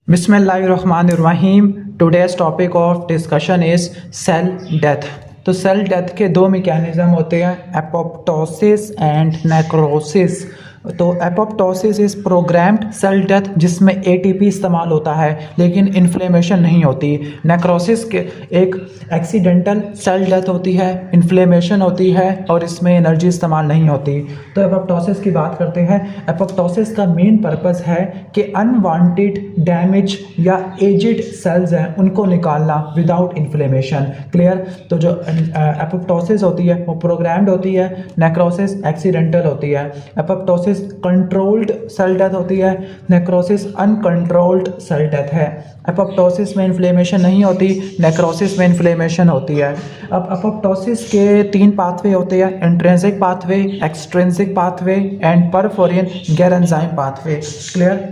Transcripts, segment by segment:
बिस्मिल्लाहिर्रहमानिर्रहीम। Today's topic of discussion is cell death. तो cell death के दो मैकेनिज्म होते हैं, एपोप्टोसिस एंड नेक्रोसिस। तो apoptosis is programmed cell death जिसमें एटीपी इस्तेमाल होता है लेकिन इन्फ्लेमेशन नहीं होती। नेक्रोसिस के एक एक्सीडेंटल सेल डेथ होती है, इन्फ्लेमेशन होती है और इसमें एनर्जी इस्तेमाल नहीं होती। तो एपोप्टोसिस की बात करते हैं। एपोप्टोसिस का मेन पर्पस है कि अनवांटेड डैमेज या एजिड सेल्स हैं उनको निकालना विदाउट इन्फ्लेमेशन। क्लियर। तो जो एपोप्टोसिस होती है वो प्रोग्राम्ड होती है, नेक्रोसिस एक्सीडेंटल होती है। एपोप्टोसिस कंट्रोल्ड सेल डेथ होती है, नेक्रोसिस अनकंट्रोल्ड सेल डेथ है। एपोप्टोसिस में इन्फ्लेमेशन नहीं होती, नेक्रोसिस में इन्फ्लेमेशन होती है। अब एपोप्टोसिस के तीन पाथवे होते हैं, intrinsic pathway, extrinsic pathway and perforin granzyme pathway. Clear,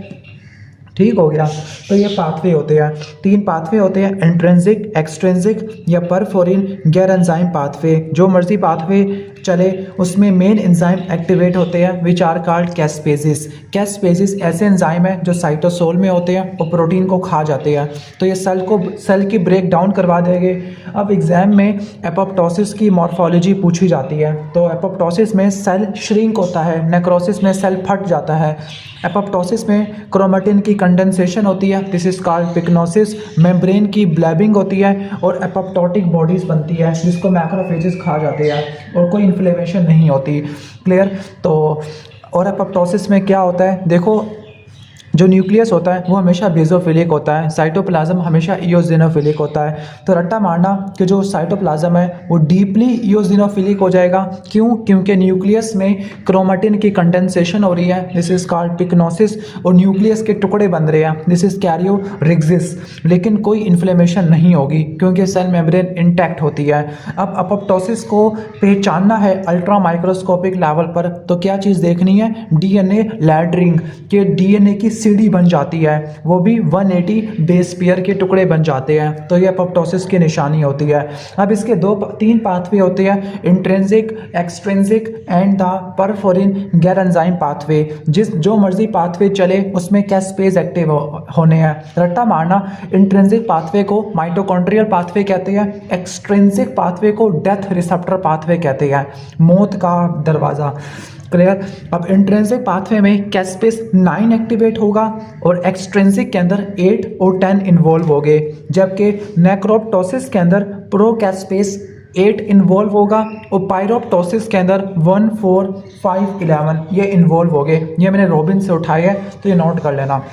ठीक हो गया। तो ये पाथवे होते हैं, तीन पाथवे होते हैं, इंट्रिंसिक, एक्सट्रिंसिक या परफोरिन गैर एंजाइम पाथवे। जो मर्जी पाथवे चले उसमें मेन एंजाइम एक्टिवेट होते हैं which are called caspases. Caspases ऐसे एंजाइम हैं जो साइटोसोल में होते हैं और प्रोटीन को खा जाते हैं, तो ये सेल की ब्रेक डाउन करवा देंगे। अब एग्जाम में एपोप्टोसिस की मॉर्फोलॉजी पूछी जाती है। तो एपोप्टोसिस में सेल श्रिंक होता है, नेक्रोसिस में सेल फट जाता है। एपोप्टोसिस में क्रोमेटिन की कंडेंसेशन होती है, दिस इज कॉल्ड पिक्नोसिस। मेम्ब्रेन की ब्लैबिंग होती है और एपोप्टोटिक बॉडीज बनती है जिसको मैक्रोफेजेस खा जाते हैं और कोई इन्फ्लेमेशन नहीं होती। क्लियर। तो और एपोप्टोसिस में क्या होता है, देखो जो न्यूक्लियस होता है वो हमेशा बेसोफिलिक होता है, साइटोप्लाज्म हमेशा इओसिनोफिलिक होता है। तो रट्टा मारना कि जो साइटोप्लाज्म है वो डीपली इओसिनोफिलिक हो जाएगा। क्यों? क्योंकि न्यूक्लियस में क्रोमेटिन की कंडेंसेशन हो रही है, दिस इज कॉल्ड पिक्नोसिस, और न्यूक्लियस के टुकड़े बन रहे हैं, दिस इज कैरियोरिग्जिस। लेकिन कोई इन्फ्लेमेशन नहीं होगी क्योंकि सेल मेम्ब्रेन इंटैक्ट होती है। अब एपोप्टोसिस को पहचानना है अल्ट्रा माइक्रोस्कोपिक लेवल पर, तो क्या चीज़ देखनी है, डीएनए लैडरिंग के डीएनए की सीडी बन जाती है, वो भी 180 बेस पेयर के टुकड़े बन जाते हैं। तो ये एपोप्टोसिस की निशानी होती है। अब इसके तीन पाथवे होते हैं, intrinsic, extrinsic and the perforin गैर एंजाइम पाथवे। जो मर्जी पाथवे चले उसमें कैस्पेज एक्टिव होने हैं। रट्टा मारना, इंट्रिंसिक पाथवे को माइटोकॉन्ड्रियल पाथवे कहते हैं, एक्सट्रिंसिक पाथवे को डेथ रिसेप्टर पाथवे कहते हैं, मौत का दरवाज़ा। क्लियर। अब इंट्रिंसिक पाथवे में कैस्पेस 9 एक्टिवेट होगा और एक्सट्रिंसिक के अंदर 8 और 10 इन्वॉल्व हो गए, जबकि नेक्रोप्टोसिस के अंदर प्रोकैस्पेस 8 इन्वॉल्व होगा और पायरोप्टोसिस के अंदर 1, 4, 5, 11 ये इन्वॉल्व हो गए। ये मैंने रॉबिन से उठाए है तो ये नोट कर लेना।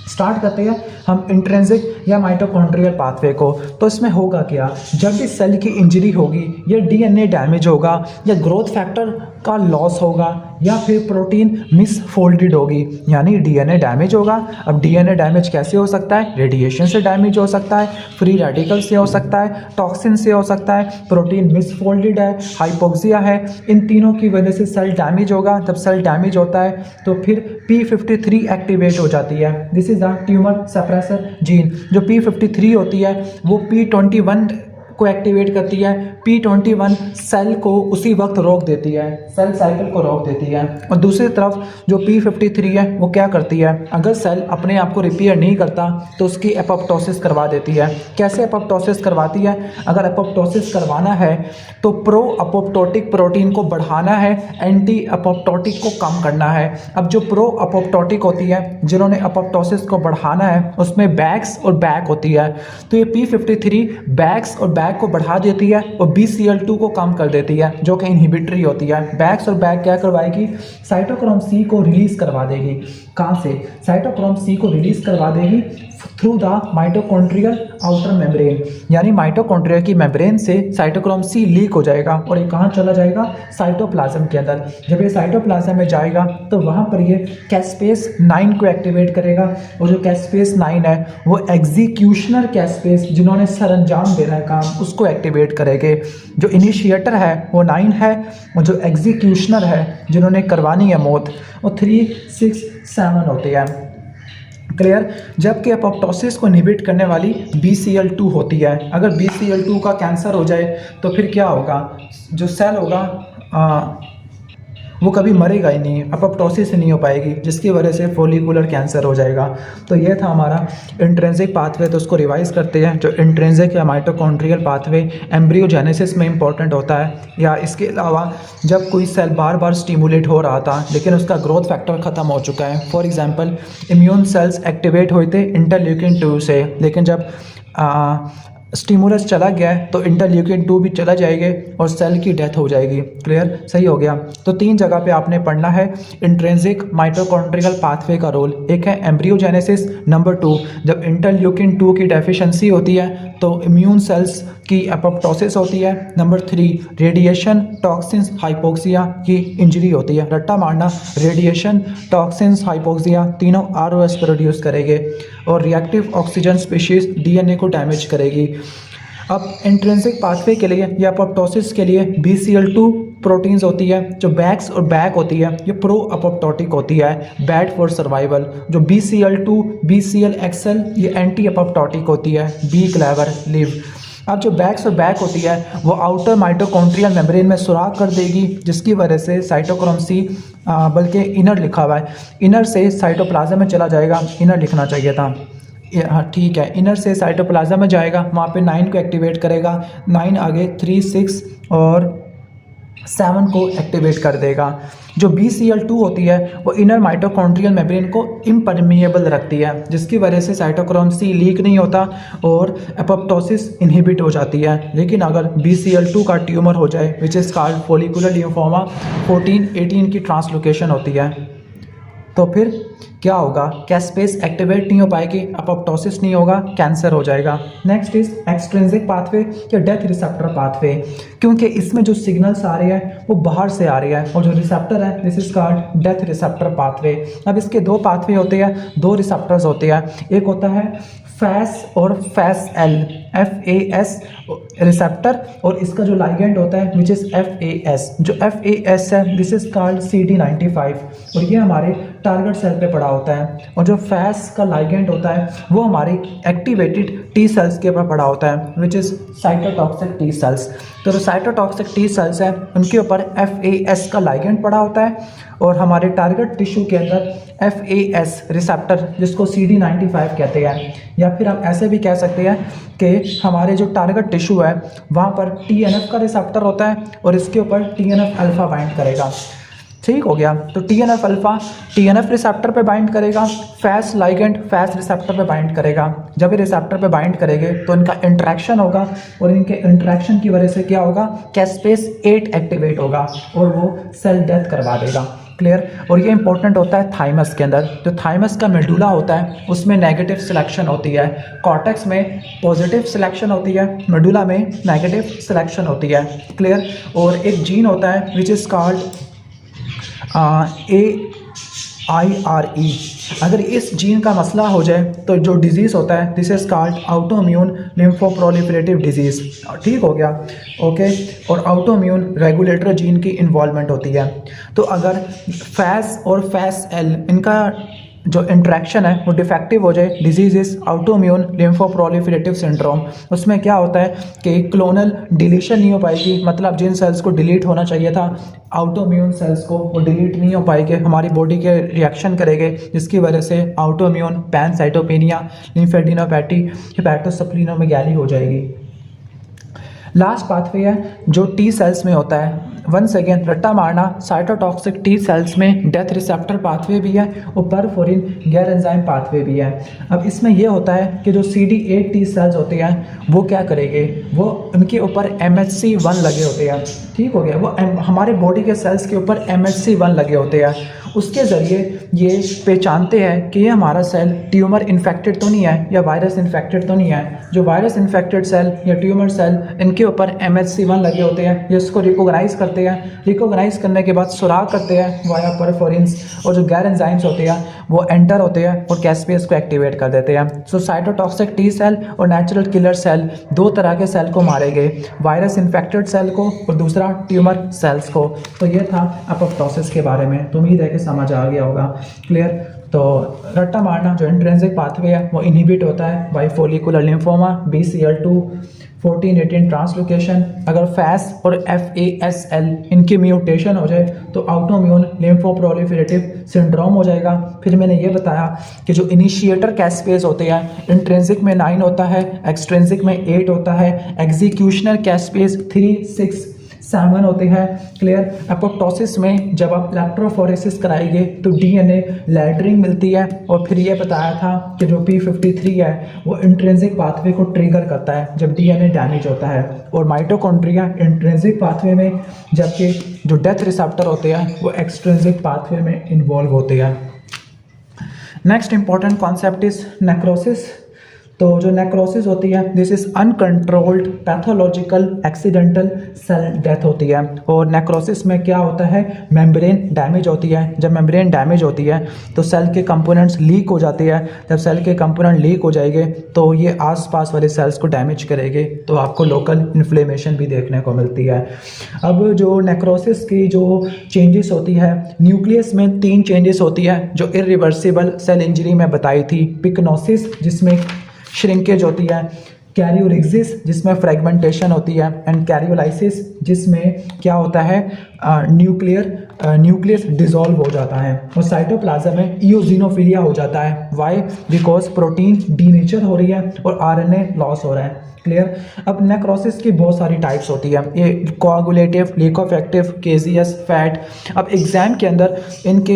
स्टार्ट करते हैं हम इंट्रिंसिक या माइटोकॉन्ड्रियल पाथवे को। तो इसमें होगा क्या, जब भी सेल की इंजरी होगी या डीएनए डैमेज होगा या ग्रोथ फैक्टर का लॉस होगा या फिर प्रोटीन मिसफोल्डेड होगी, यानी डीएनए डैमेज होगा। अब डीएनए डैमेज कैसे हो सकता है, रेडिएशन से डैमेज हो सकता है, फ्री रेडिकल से हो सकता है, टॉक्सिन से हो सकता है, प्रोटीन मिसफोल्डेड है, हाइपोक्सिया है। इन तीनों की वजह से सेल डैमेज होगा। जब सेल डैमेज होता है तो फिर P53 एक्टिवेट हो जाती है, this is the tumour suppressor gene. जो P53 होती है वो P21 को एक्टिवेट करती है। P21 सेल को उसी वक्त रोक देती है, सेल साइकिल को रोक देती है। और दूसरी तरफ जो P53 है वो क्या करती है, अगर सेल अपने आप को रिपेयर नहीं करता तो उसकी एपोप्टोसिस करवा देती है। कैसे एपोप्टोसिस करवाती है, अगर एपोप्टोसिस करवाना है तो प्रो अपोप्टोटिक प्रोटीन को बढ़ाना है, एंटी अपोप्टोटिक को कम करना है। अब जो प्रो अपोप्टोटिक होती है, जिन्होंने अपोप्टोसिस को बढ़ाना है, उसमें बैक्स और बैक होती है। तो ये P53 बैक्स और बैक को बढ़ा देती है और BCL2 को कम कर देती है जो कि इनहिबिटरी होती है। बैक्स और बैक क्या करवाएगी, साइटोक्रोम C को रिलीज करवा देगी। कहाँ से, साइटोक्रोम C को रिलीज करवा देगी through the mitochondrial outer membrane, यानी माइटोकॉन्ड्रिया की मेम्ब्रेन से साइटोक्रोम C लीक हो जाएगा और ये कहाँ चला जाएगा, साइटोप्लाज्म के अंदर। जब ये साइटोप्लाज्म में जाएगा तो वहाँ पर ये कैस्पेस 9 को एक्टिवेट करेगा और जो कैस्पेस 9 है वो एग्जीक्यूशनर कैस्पेस, जिन्होंने सरंजाम देना है काम, उसको एक्टिवेट करेंगे। जो इनिशिएटर है वो 9 है और जो एग्जीक्यूशनर है, जिन्होंने करवानी है मौत, वो 3, 6, 7 होती है। क्लियर। जबकि एपोप्टोसिस को इनहिबिट करने वाली BCL2 होती है। अगर BCL2 का कैंसर हो जाए तो फिर क्या होगा, जो सेल होगा वो कभी मरेगा ही नहीं, अपोप्टोसिस नहीं हो पाएगी, जिसकी वजह से फोलिकुलर कैंसर हो जाएगा। तो ये था हमारा इंट्रिंसिक पाथवे। तो उसको रिवाइज करते हैं। जो इंट्रिंसिक या माइटोकॉन्ड्रियल पाथवे एम्ब्रियोजेनेसिस में इंपॉर्टेंट होता है, या इसके अलावा जब कोई सेल बार बार स्टिमुलेट हो रहा था लेकिन उसका ग्रोथ फैक्टर ख़त्म हो चुका है। For example immune cells activate हुए थे इंटरल्यूकिन 2 से, लेकिन जब स्टिमुलस चला गया है तो इंटरल्यूकिन 2 भी चला जाएगी और सेल की डेथ हो जाएगी। क्लियर, सही हो गया। तो 3 जगह पे आपने पढ़ना है इंट्रिंसिक माइटोकॉन्ड्रियल पाथवे का रोल। एक है एम्ब्रियोजेनेसिस, नंबर 2 जब इंटरल्यूकिन 2 की डेफिशिएंसी होती है तो इम्यून सेल्स की एपोप्टोसिस होती है, नंबर 3 रेडिएशन टॉक्सिन्स हाइपोक्सिया की इंजरी होती है। रट्टा मारना, रेडिएशन टॉक्सिन्स हाइपोक्सिया तीनों ROS प्रोड्यूस करेंगे और रिएक्टिव ऑक्सीजन स्पीशीज DNA को डैमेज करेगी। अब इंट्रिंसिक पाथवे के लिए या एपोप्टोसिस के लिए BCL2 प्रोटीन्स होती है जो बैक्स और बैक होती है, ये प्रो अपोप्टोटिक होती है, बैड फॉर सर्वाइवल। जो BCL2 BCLXL ये एंटी अपोप्टोटिक होती है, बी क्लेवर लिव। अब जो बैक्स और बैक होती है वो आउटर माइटोकॉन्ड्रियल मेम्ब्रेन में सुराख कर देगी, जिसकी वजह से साइटोक्रोम C बल्कि इनर लिखा हुआ है, इनर से साइटोप्लाज्म में चला जाएगा, इनर लिखना चाहिए था। हाँ ठीक है, इनर से साइटोप्लाज्म में जाएगा, वहाँ पे 9 को एक्टिवेट करेगा, 9 आगे 3, 6 और 7 को एक्टिवेट कर देगा। जो BCL2 होती है वो इनर माइटोकॉन्ड्रियल मेम्ब्रेन को इम्परमिएबल रखती है, जिसकी वजह से साइटोक्रोम C लीक नहीं होता और एपोप्टोसिस इनहिबिट हो जाती है। लेकिन अगर BCL2 का ट्यूमर हो जाए which is called follicular lymphoma 14-18 की ट्रांसलोकेशन होती है, तो फिर क्या होगा, कैस्पेस एक्टिवेट नहीं हो पाएगी, अपोप्टोसिस नहीं होगा, कैंसर हो जाएगा। नेक्स्ट इज एक्सट्रिंसिक पाथवे या डेथ रिसेप्टर पाथवे, क्योंकि इसमें जो सिग्नल्स आ रहे हैं वो बाहर से आ रही है और जो रिसेप्टर है this is called death receptor pathway. अब इसके 2 पाथवे होते हैं, 2 रिसेप्टर्स होते हैं। एक होता है फैस और फैस एल, FAS रिसेप्टर, और इसका जो लाइगेंड होता है विच इज़ FAS। जो FAS है दिस इज कॉल्ड CD95 और ये हमारे टारगेट सेल पे पड़ा होता है। और जो फैस का लाइगेंड होता है वो हमारी एक्टिवेटेड T सेल्स के ऊपर पड़ा होता है which is cytotoxic T cells. तो जो साइटोटॉक्सिक T सेल्स हैं उनके ऊपर FAS का लाइगेंड पड़ा होता है और हमारे टारगेट टिश्यू के अंदर FAS रिसेप्टर जिसको CD95 कहते हैं, या फिर हम ऐसे भी कह सकते हैं कि हमारे जो टारगेट टिश्यू है वहाँ पर TNF का रिसेप्टर होता है और इसके ऊपर TNF अल्फा बाइंड करेगा। ठीक हो गया। तो TNF अल्फा TNF रिसेप्टर पे बाइंड करेगा, फैस लाइगेंड फैस रिसेप्टर पे बाइंड करेगा। जब ये रिसेप्टर पे बाइंड करेंगे तो इनका इंटरेक्शन होगा और इनके इंटरेक्शन की वजह से क्या होगा, कैस्पेस 8 एक्टिवेट होगा और वो सेल डेथ करवा देगा। क्लियर। और ये इंपॉर्टेंट होता है थाइमस के अंदर। जो थाइमस का मेडुला होता है उसमें नेगेटिव सिलेक्शन होती है, कॉर्टेक्स में पॉजिटिव सिलेक्शन होती है, मेडुला में नेगेटिव सिलेक्शन होती है। क्लियर। और एक जीन होता है विच इज़ कॉल्ड AIRE। अगर इस जीन का मसला हो जाए तो जो डिजीज़ होता है this is called autoimmune lymphoproliferative disease. ठीक हो गया। ओके। और ऑटोइम्यून रेगुलेटर जीन की इन्वॉल्वमेंट होती है। तो अगर फैस और फैस एल इनका जो इंट्रैक्शन है वो डिफेक्टिव हो जाए, डिजीज इज ऑटोइम्यून लिम्फोप्रोलिफरेटिव सिंड्रोम, उसमें क्या होता है कि क्लोनल डिलीशन नहीं हो पाएगी, मतलब जिन सेल्स को डिलीट होना चाहिए था ऑटोइम्यून सेल्स को वो डिलीट नहीं हो पाएंगे, हमारी बॉडी के रिएक्शन करेंगे, जिसकी वजह से ऑटोइम्यून पैनसाइटोपेनिया, लिम्फेडिनोपैथी, हेपेटोस्प्लीनोमेगाली हो जाएगी। लास्ट पाथवे है जो टी सेल्स में होता है। वंस अगेन रट्टा मारना, साइटोटॉक्सिक टी सेल्स में डेथ रिसेप्टर पाथवे भी है और परफोरिन गैर एंजाइम पाथवे भी है। अब इसमें यह होता है कि जो CD8 टी सेल्स होते हैं वो क्या करेंगे, वो उनके ऊपर MHC1 लगे होते हैं। ठीक हो गया। वो हमारे बॉडी के सेल्स के ऊपर MHC1 लगे होते हैं, उसके ज़रिए ये पहचानते हैं कि ये हमारा सेल ट्यूमर इन्फेक्टेड तो नहीं है या वायरस इन्फेक्टेड तो नहीं है। जो वायरस इन्फेक्टेड सेल या ट्यूमर सेल इनके ऊपर MHC1 लगे होते हैं, ये इसको रिकॉग्नाइज करते हैं, रिकॉग्नाइज करने के बाद सुराग करते हैं वाया परफोरिन्स, और जो गैर एंजाइम्स होते हैं वो एंटर होते हैं और कैस्पेस को एक्टिवेट कर देते हैं। सो साइटोटॉक्सिक टी सेल और नेचुरल किलर सेल, 2 तरह के सेल को मारेंगे, वायरस इन्फेक्टेड सेल को और दूसरा ट्यूमर सेल्स को। तो ये था एपोप्टोसिस के बारे में, तो उम्मीद है कि समझ आ गया होगा। क्लियर। तो रट्टा मारना, जो इंट्रिंसिक पाथवे है वो इनहिबिट होता है bye follicular lymphoma, BCL2, 14-18 translocation. अगर फैस और FASL इनकी म्यूटेशन हो जाए तो ऑटोइम्यून लिम्फोप्रोलिफरेटिव सिंड्रोम हो जाएगा। फिर मैंने ये बताया कि जो इनिशिएटर कैस्पेज होते हैं, इंट्रिंसिक में 9 होता है, एक्सट्रिंसिक में 8 होता है, एग्जीक्यूशनल कैस्पेज 3, 6, 7 होते हैं। क्लियर। एपोप्टोसिस में जब आप इलेक्ट्रोफोरेसिस कराएंगे तो DNA लैडरिंग मिलती है, और फिर ये बताया था कि जो P53 है वो इंट्रिंसिक पाथवे को ट्रिगर करता है जब DNA डैमेज होता है, और माइटोकॉन्ड्रिया इंट्रिंसिक पाथवे में, जबकि जो डेथ रिसेप्टर होते हैं वो एक्सट्रिंसिक पाथवे में इन्वॉल्व होते हैं। Next important concept is necrosis. तो जो नेक्रोसिस होती है, this is uncontrolled pathological accidental cell death होती है। और नेक्रोसिस में क्या होता है, मेम्ब्रेन डैमेज होती है। जब मेम्ब्रेन डैमेज होती है तो सेल के कंपोनेंट्स लीक हो जाते हैं। जब सेल के कंपोनेंट लीक हो जाएंगे तो ये आसपास वाले सेल्स को डैमेज करेंगे, तो आपको लोकल इन्फ्लेमेशन भी देखने को मिलती है। अब जो नेक्रोसिस की जो चेंजेस होती है, न्यूक्लियस में 3 चेंजेस होती है जो इरिवर्सिबल सेल इंजरी में बताई थी। पिक्नोसिस जिसमें श्रिंकेज होती है, कैरियोलिसिस जिसमें फ्रेगमेंटेशन होती है, एंड कैरियोलाइसिस जिसमें क्या होता है, न्यूक्लियस डिसॉल्व हो जाता है, और साइटोप्लाज्म में इओजिनोफिलिया हो जाता है। वाई? बिकॉज प्रोटीन डीनेचर हो रही है और RNA लॉस हो रहा है। क्लियर। अब नेक्रोसिस की बहुत सारी टाइप्स होती है, ये कोआगुलेटिव, लीकोफेक्टिव, केजियस, फैट। अब एग्जाम के अंदर इनके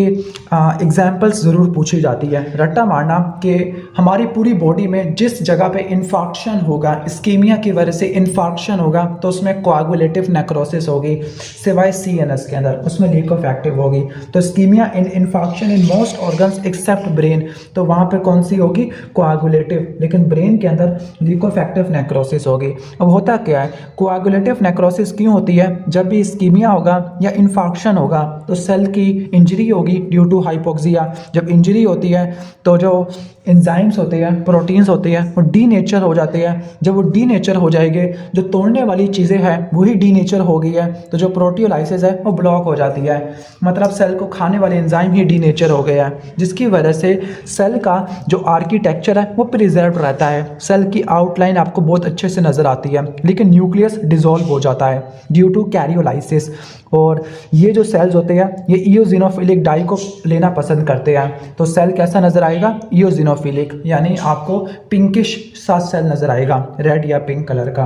एग्जाम्पल्स ज़रूर पूछी जाती है। रट्टा मारना कि हमारी पूरी बॉडी में जिस जगह पे इन्फाक्शन होगा, इस्कीमिया की वजह से इन्फाक्शन होगा, तो उसमें कोआगुलेटिव नेक्रोसिस होगी, सिवाय CNS के अंदर उसमें लीकोफेक्टिव होगी। तो ischemia in infarction in most organs except brain, तो वहाँ पे कौन सी होगी, कोआगुलेटिव। लेकिन ब्रेन के अंदर लीकोफेक्टिव नेक्रोसिस होगी। अब होता क्या है, कोआगुलेटिव नेक्रोसिस क्यों होती है, जब भी इस्कीमिया होगा या इन्फाक्शन होगा तो सेल की इंजरी होगी ड्यू टू हाइपोक्सिया। जब इंजरी होती है तो जो एंजाइम्स होते हैं, प्रोटीन्स होते हैं, वो डीनेचर हो जाते हैं। जब वो डीनेचर हो जाएंगे, जो तोड़ने वाली चीज़ें हैं वही डीनेचर हो गई है, तो जो प्रोटियोलाइसिस है वो ब्लॉक हो जाती है। मतलब सेल को खाने वाले एंजाइम ही डीनेचर हो गया है, जिसकी वजह से सेल का जो आर्किटेक्चर है वो प्रिजर्व रहता है। सेल की आउटलाइन आपको बहुत अच्छे से नज़र आती है, लेकिन न्यूक्लियस डिसॉल्व हो जाता है ड्यू टू कैरियोलाइसिस। और ये जो सेल्स होते हैं ये इओजिनोफिलिक डाई को लेना पसंद करते हैं, तो सेल कैसा नज़र आएगा, इओजिनोफिलिक, यानी आपको पिंकिश सा सेल नज़र आएगा, रेड या पिंक कलर का।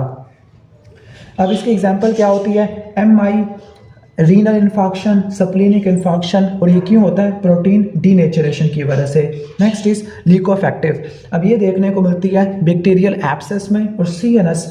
अब इसकी एग्जांपल क्या होती है, MI, रीनल इन्फाक्शन, सप्लीनिक इन्फाक्शन, और ये क्यों होता है, प्रोटीन डीनेचरेशन की वजह से। Next is liquefactive. अब ये देखने को मिलती है बैक्टीरियल एब्सेस में और CNS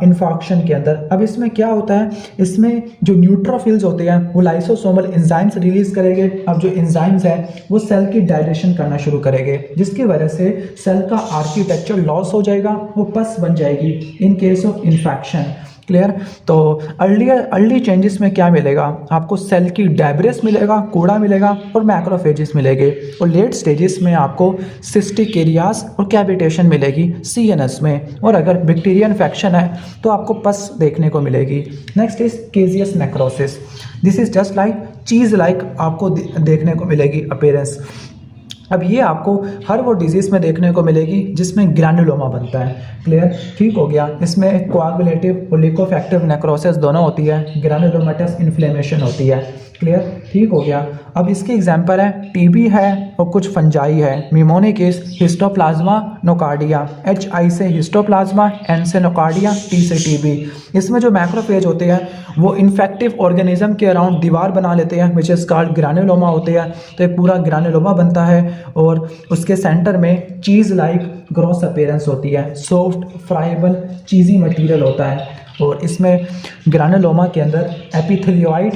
इन्फाक्शन के अंदर। अब इसमें क्या होता है, इसमें जो न्यूट्रोफिल्स होते हैं वो लाइसोसोमल एंजाइम्स रिलीज करेंगे। अब जो एंजाइम्स हैं वो सेल की डायलेशन करना शुरू करेंगे, जिसकी वजह से सेल का आर्किटेक्चर लॉस हो जाएगा, वो पस बन जाएगी in case of infection. Clear. तो अर्ली चेंजेस में क्या मिलेगा आपको, सेल की डेब्रिस मिलेगा, कूड़ा मिलेगा, और मैक्रोफेजेस मिलेंगे। और लेट स्टेजेस में आपको सिस्टिक एरियाज और कैविटेशन मिलेगी CNS में। और अगर बैक्टीरिया इन्फेक्शन है तो आपको पस देखने को मिलेगी। Next is caseous necrosis. This is just like cheese like आपको देखने को मिलेगी अपीयरेंस। अब ये आपको हर वो डिजीज़ में देखने को मिलेगी जिसमें ग्रैनुलोमा बनता है। क्लियर। ठीक हो गया। इसमें कोआगुलेटिव और लीकोफेक्टिव नेक्रोसिस दोनों होती है, ग्रैनुलोमेटस इन्फ्लेमेशन होती है। क्लियर। ठीक हो गया। अब इसके एग्जांपल है, TB है और कुछ फंजाई है। Mnemonic is histoplasma nocardia, HI से हिस्टोप्लाज्मा, N से नोकार्डिया, T से TB। इसमें जो मैक्रोफेज होते हैं वो इन्फेक्टिव ऑर्गेनिज्म के अराउंड दीवार बना लेते हैं, विच इज कॉल्ड ग्रैनुलोमा होते हैं। तो एक पूरा ग्रैनुलोमा बनता है और उसके सेंटर में चीज़ लाइक ग्रॉस अपीयरेंस होती है, सॉफ्ट फ्राइबल चीज़ी मटेरियल होता है। और इसमें ग्रैनुलोमा के अंदर एपिथेलियोइड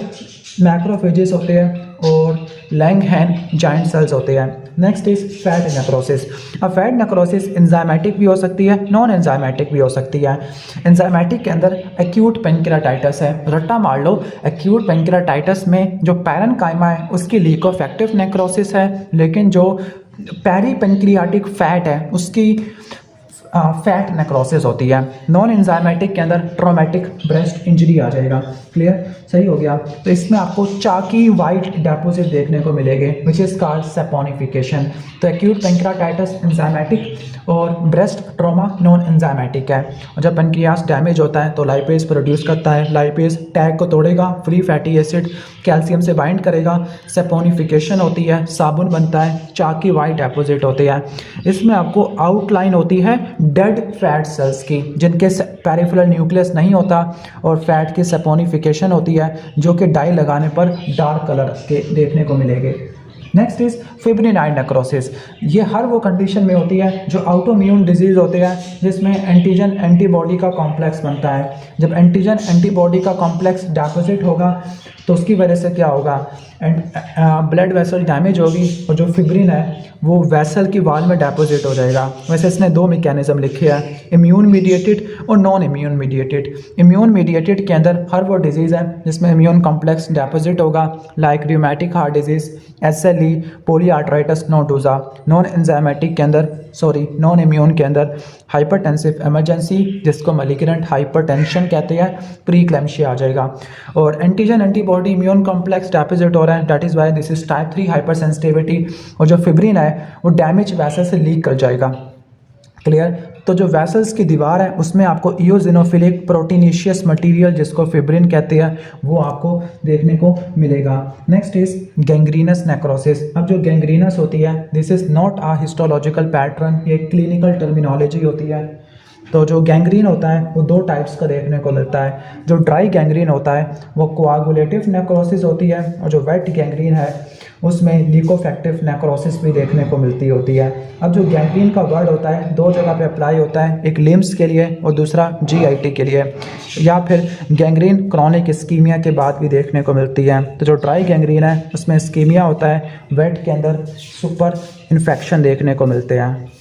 मैक्रोफेजेस होते हैं और लैंगहैन जाइंट सेल्स होते हैं। Next is fat necrosis. अब फैट नेक्रोसिस एंजाइमेटिक भी हो सकती है, नॉन एंजाइमेटिक भी हो सकती है। एंजाइमेटिक के अंदर एक्यूट पेनक्रियाटाइटिस है, रट्टा मार लो। एक्यूट पेनक्रियाटाइटिस में जो पैरेन्काइमा है उसकी लीकोफेक्टिव नेक्रोसिस है, लेकिन जो पेरी पेनक्रियाटिक फैट है उसकी फैट नेक्रोसिस होती है। नॉन एंजाइमेटिक के अंदर ट्रॉमेटिक ब्रेस्ट इंजरी आ जाएगा। क्लियर, सही हो गया। तो इसमें आपको चाकी वाइट डेपोजिट देखने को मिलेंगे विच इज़ कॉल्ड सेपोनिफिकेशन। तो एक्यूट पेंक्राटाइटिस एंजाइमेटिक और ब्रेस्ट ट्रॉमा नॉन एंजाइमेटिक है। और जब पेनक्रियास डैमेज होता है तो लाइपेज प्रोड्यूस करता है, लाइपेज टैग को तोड़ेगा, फ्री फैटी एसिड कैल्शियम से बाइंड करेगा, सेपोनिफिकेशन होती है, साबुन बनता है, चाकी वाइट डेपोजिट होती है। इसमें आपको आउटलाइन होती है डेड फैट सेल्स की जिनके पेरिफेरल न्यूक्लियस नहीं होता, और फैट की सेपोनिफिकेशन होती है जो कि डाई लगाने पर डार्क कलर के देखने को मिलेंगे। Next is fibrinoid necrosis. ये हर वो कंडीशन में होती है जो ऑटोइम्यून डिजीज़ होते हैं जिसमें एंटीजन एंटीबॉडी का कॉम्प्लेक्स बनता है। जब एंटीजन एंटीबॉडी का कॉम्प्लेक्स डेपोजिट होगा तो उसकी वजह से क्या होगा, ब्लड वेसल डैमेज होगी और जो फिब्रिन है वो वेसल की वाल में डेपोजिट हो जाएगा। वैसे इसने दो मैकेनिज्म लिखे हैं, इम्यून मीडिएटेड और non immune mediated. Immune mediated के अंदर हर वो डिजीज़ है जिसमें इम्यून कॉम्प्लेक्स डेपोजिट होगा, like rheumatic heart disease, SLE, polyarteritis nodosa. Non immune के अंदर हाइपरटेंसिव इमरजेंसी जिसको मैलिग्नेंट हाइपरटेंशन कहते हैं, प्रीक्लैम्सिया आ जाएगा। और antigen antibody immune complex deposit हो रहा है, that is why this is type 3 hypersensitivity. और जो फिब्रिन है वो डैमेज वैसल से लीक कर जाएगा। क्लियर। तो जो वेसल्स की दीवार है उसमें आपको इओजिनोफिलिक प्रोटीनेशियस मटेरियल जिसको फिब्रिन कहते हैं वो आपको देखने को मिलेगा। Next is gangrenous necrosis. अब जो गैंग्रीनस होती है this is not a histological pattern, ये क्लिनिकल टर्मिनोलॉजी होती है। तो जो गैंग्रीन होता है वो दो टाइप्स का देखने को मिलता है। जो ड्राई गैंग्रीन होता है वो कोआगुलेटिव नेक्रोसिस होती है, और जो वेट गैंग्रीन है उसमें लिकोफेक्टिव नेक्रोसिस भी देखने को मिलती होती है। अब जो गैंग्रीन का वर्ड होता है दो जगह पे अप्लाई होता है, एक लिम्स के लिए और दूसरा GIT के लिए, या फिर गैंग्रीन क्रॉनिक इस्कीमिया के बाद भी देखने को मिलती है। तो जो ड्राई गैंग्रीन है उसमें इस्कीमिया होता है, वेट के अंदर सुपर इन्फेक्शन देखने को मिलते हैं।